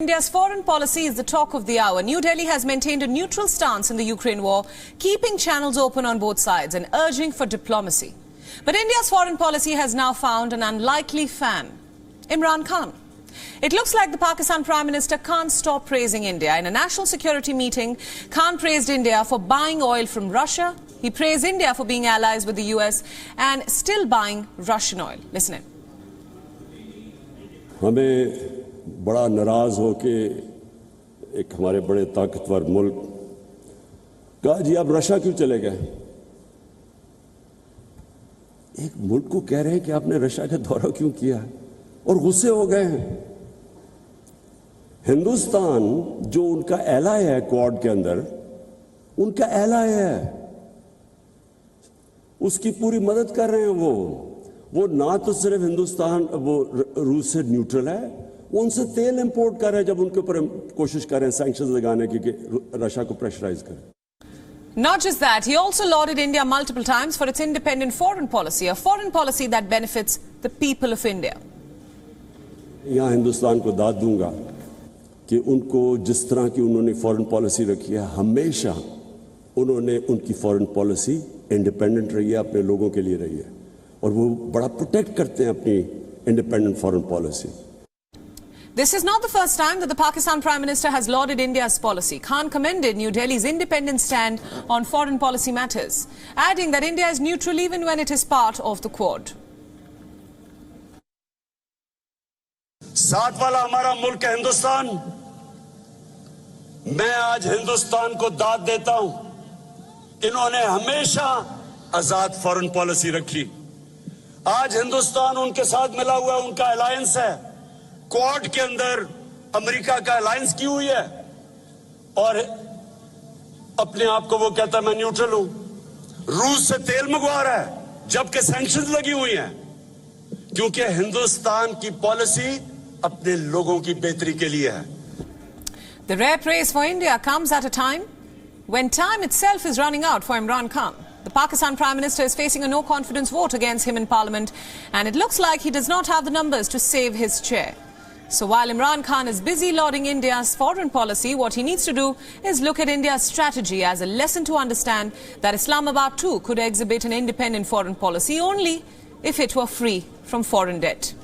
India's foreign policy is the talk of the hour. New Delhi has maintained a neutral stance in the Ukraine war, keeping channels open on both sides and urging for diplomacy. But India's foreign policy has now found an unlikely fan, Imran Khan. It looks like the Pakistan Prime Minister can't stop praising India. In a national security meeting, Khan praised India for buying oil from Russia. He praised India for being allies with the US and still buying Russian oil. Listen in. बड़ा नाराज हो के एक हमारे बड़े ताकतवर मुल्क कहा जी आप रशिया क्यों चले गए। एक मुल्क को कह रहे हैं कि आपने रशिया का दौरा क्यों किया और गुस्से हो गए हैं। हिंदुस्तान जो उनका एलाय है क्वाड के अंदर, उनका एलाय है, उसकी पूरी मदद कर रहे हैं। वो ना तो सिर्फ हिंदुस्तान वो रूस से न्यूट्रल है, वो उनसे तेल इंपोर्ट कर रहे हैं जब उनके ऊपर कोशिश कर रहे हैं सैंक्शंस लगाने की कि रशिया को प्रेशराइज करें। Not just that, he also lauded India multiple times for its independent foreign policy, a foreign policy that benefits the people of India. यहाँ हिंदुस्तान को दाद दूंगा कि उनको जिस तरह की उन्होंने फॉरेन पॉलिसी रखी है, हमेशा उन्होंने उनकी फॉरेन पॉलिसी इंडिपेंडेंट रही है, अपने लोगों के लिए रही है और वो बड़ा प्रोटेक्ट करते हैं अपनी independent foreign policy. This is not the first time that the Pakistan Prime Minister has lauded India's policy. Khan commended New Delhi's independent stand on foreign policy matters, adding that India is neutral even when it is part of the Quad. साथ वाला हमारा मुल्क है हिंदुस्तान। मैं आज हिंदुस्तान को दाद देता हूं, इन्होंने हमेशा आजाद फॉरेन पॉलिसी रखी। आज हिंदुस्तान उनके साथ मिला हुआ है, उनका अलायंस है। क्वाड के अंदर अमेरिका का अलायंस की हुई है और अपने आप को वो कहता है मैं न्यूट्रल हूं। रूस से तेल मंगवा रहा है जबकि सैंक्शंस लगी हुई हैं, क्योंकि हिंदुस्तान की पॉलिसी अपने लोगों की बेहतरी के लिए है। The rare praise for India comes at a time when time itself is running out for Imran Khan. The Pakistan Prime Minister is facing a no-confidence vote against him in Parliament, and it looks like he does not have the numbers to save his chair. So while Imran Khan is busy lauding India's foreign policy, what he needs to do is look at India's strategy as a lesson to understand that Islamabad too could exhibit an independent foreign policy only if it were free from foreign debt.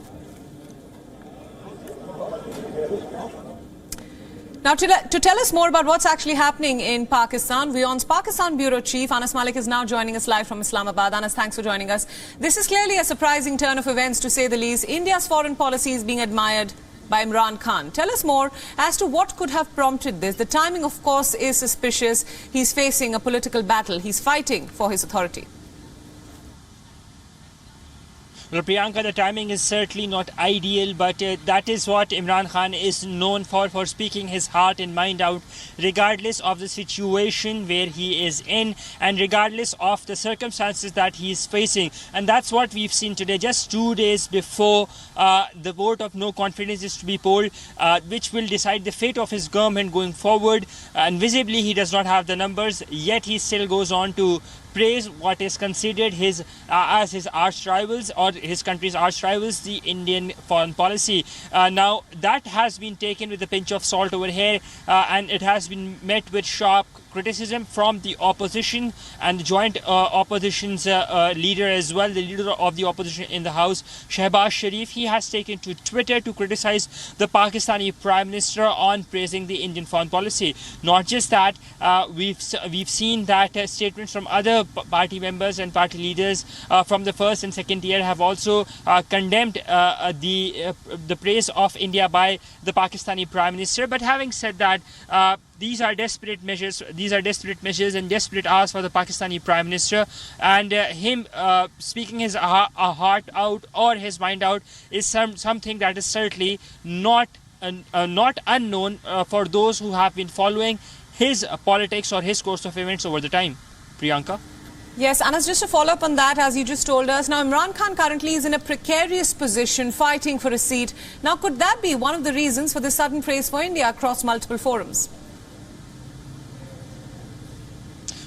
Now, to tell us more about what's actually happening in Pakistan, WION's Pakistan Bureau Chief Anas Mallick is now joining us live from Islamabad. Anas, thanks for joining us. This is clearly a surprising turn of events, to say the least. India's foreign policy is being admired by Imran Khan. Tell us more as to what could have prompted this. The timing, of course, is suspicious. He's facing a political battle. He's fighting for his authority. Well, Priyanka, the timing is certainly not ideal, but that is what Imran Khan is known for speaking his heart and mind out, regardless of the situation where he is in and regardless of the circumstances that he is facing. And that's what we've seen today, just 2 days before the vote of no confidence is to be polled, which will decide the fate of his government going forward. And visibly, he does not have the numbers, yet he still goes on to praise what is considered as his arch rivals or his country's arch rivals, the Indian foreign policy. Now, that has been taken with a pinch of salt over here, and it has been met with sharp criticism from the opposition and the joint opposition's leader as well, the leader of the opposition in the House, Shehbaz Sharif. He has taken to Twitter to criticize the Pakistani Prime Minister on praising the Indian foreign policy. Not just that, we've seen that statements from other party members and party leaders from the first and second tier have also condemned the praise of India by the Pakistani Prime Minister. But having said that, these are desperate measures. These are desperate measures and desperate hours for the Pakistani Prime Minister. And him speaking his heart out or his mind out is something that is certainly not unknown for those who have been following his politics or his course of events over the time. Priyanka? Yes, Anas, just to follow up on that, as you just told us, now Imran Khan currently is in a precarious position fighting for a seat. Now, could that be one of the reasons for the sudden praise for India across multiple forums?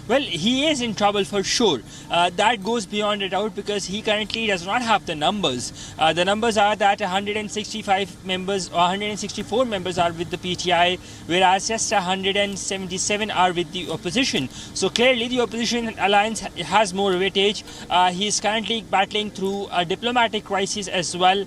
Well, he is in trouble for sure. That goes beyond a doubt because he currently does not have the numbers. The numbers are that 165 members or 164 members are with the PTI, whereas just 177 are with the opposition. So clearly the opposition alliance has more weightage. He is currently battling through a diplomatic crisis as well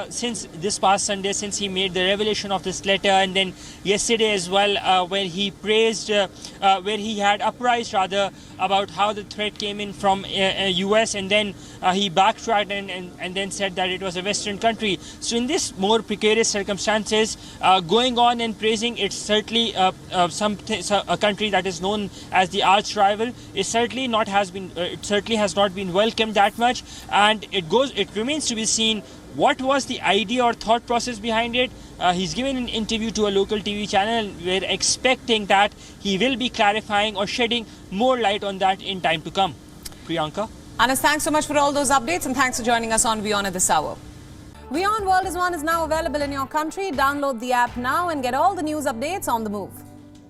since this past Sunday, since he made the revelation of this letter, and then yesterday as well where he praised, where he had uprised rather about how the threat came in from US, and then he backtracked and then said that it was a Western country. So in this more precarious circumstances, going on and praising it's certainly a country that is known as the arch rival it certainly has not been welcomed that much, and it remains to be seen what was the idea or thought process behind it. He's given an interview to a local TV channel. We're expecting that he will be clarifying or shedding more light on that in time to come. Priyanka? Anas, thanks so much for all those updates and thanks for joining us on WION at this hour. WION World is now available in your country. Download the app now and get all the news updates on the move.